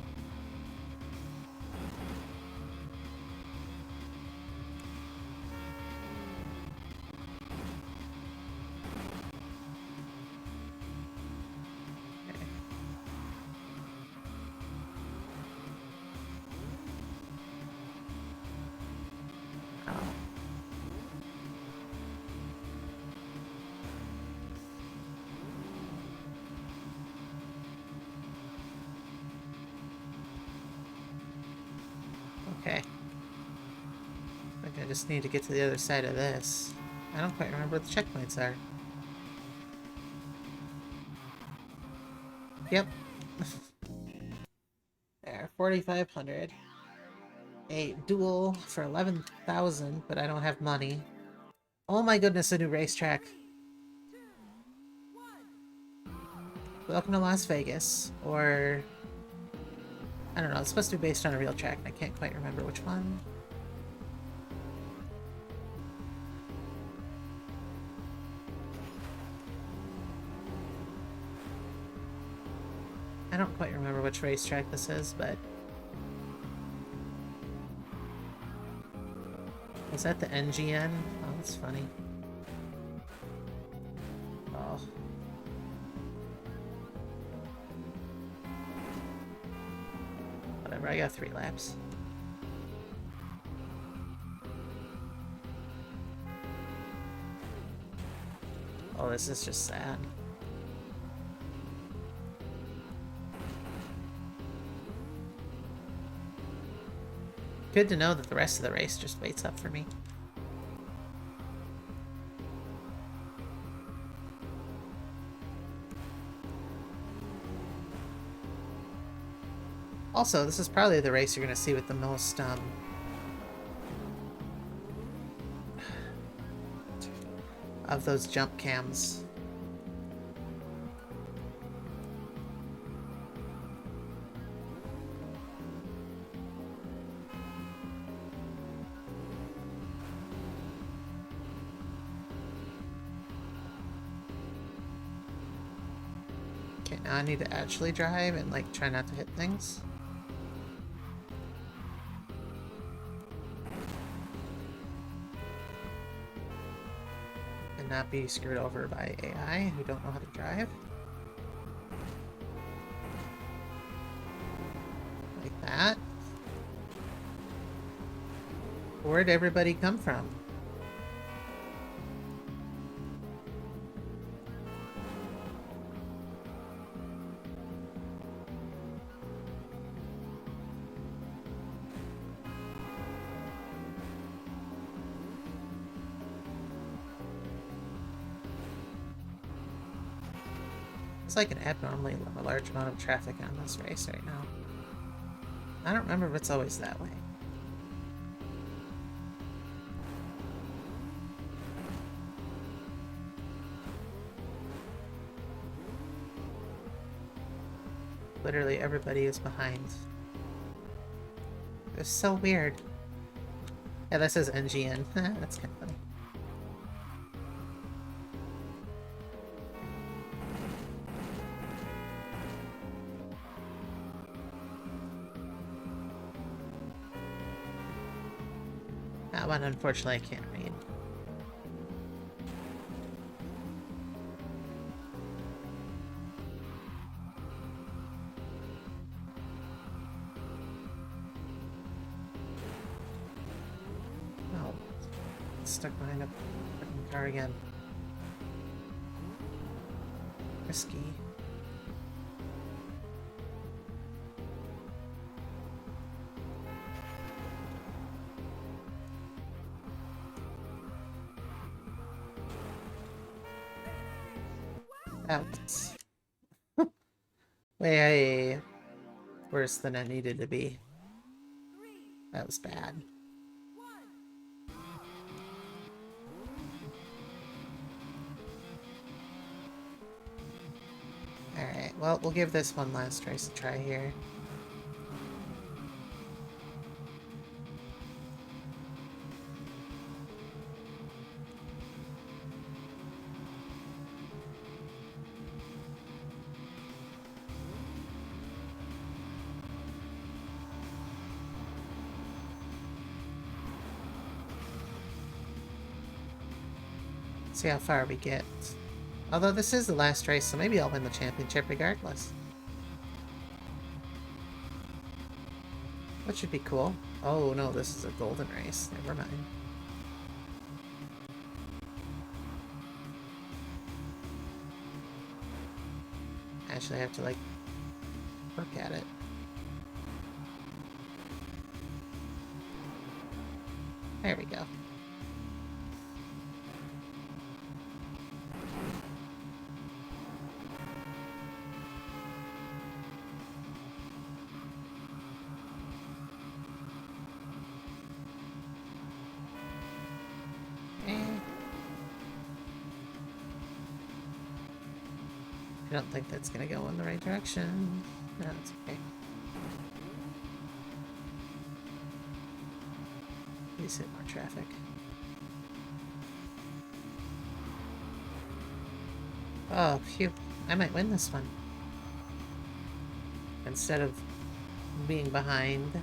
Okay. I think I just need to get to the other side of this. I don't quite remember what the checkpoints are. Yep. There, 4,500. A duel for 11,000, but I don't have money. Oh my goodness, a new racetrack. Welcome to Las Vegas, or I don't know, it's supposed to be based on a real track, and I can't quite remember which one. I don't quite remember which racetrack this is, but... Is that the NGN? Oh, that's funny. Oh. Whatever, I got 3 laps. Oh, this is just sad. Good to know that the rest of the race just waits up for me. Also, this is probably the race you're going to see with the most, of those jump cams. Okay, now I need to actually drive and, like, try not to hit things. And not be screwed over by AI who don't know how to drive. Like that. Where'd everybody come from? It's like an abnormally large amount of traffic on this race right now. I don't remember if it's always that way. Literally everybody is behind. It's so weird. Yeah, that says NGN. That's kind of funny. That one, unfortunately, I can't read. Oh, stuck behind a freaking car again. Risky. That was way worse than it needed to be. That was bad. Alright, well, we'll give this one last race a try here. See how far we get. Although this is the last race, so maybe I'll win the championship regardless. Which should be cool. Oh no, this is a golden race. Never mind. Actually, I have to, like, work at it. There we go. I don't think that's gonna go in the right direction. No, it's okay. Please hit more traffic. Oh, phew. I might win this one. Instead of being behind.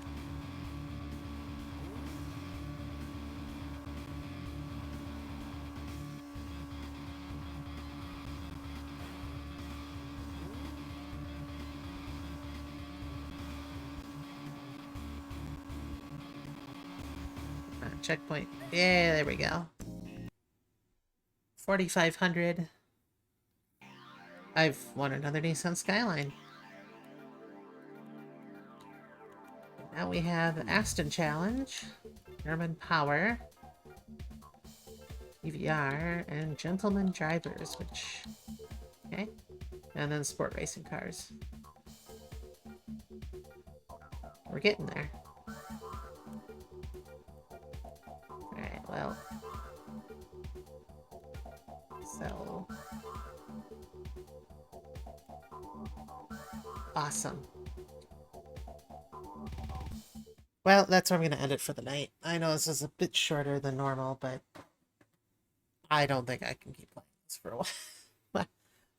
Checkpoint. Yeah, there we go. 4,500. I've won another Nissan Skyline. Now we have Aston Challenge, German Power, EVR, and Gentleman Drivers, which... Okay. And then Sport Racing Cars. We're getting there. Alright, well... So... Awesome. Well, that's where I'm going to end it for the night. I know this is a bit shorter than normal, but I don't think I can keep playing this for a while.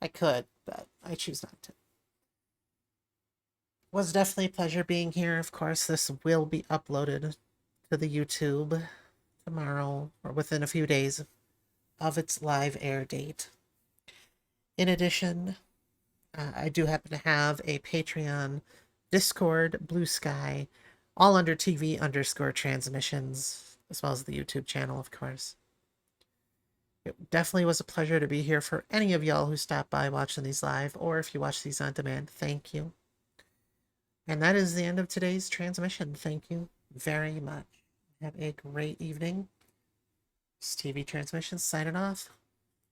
I could, but I choose not to. It was definitely a pleasure being here. Of course, this will be uploaded to the YouTube tomorrow or within a few days of its live air date. In addition, I do happen to have a Patreon, Discord, Blue Sky, all under TV_transmissions, as well as the YouTube channel, of course. It definitely was a pleasure to be here for any of y'all who stopped by watching these live, or if you watch these on demand, thank you. And that is the end of today's transmission. Thank you very much. Have a great evening. It's TV Transmissions signing off.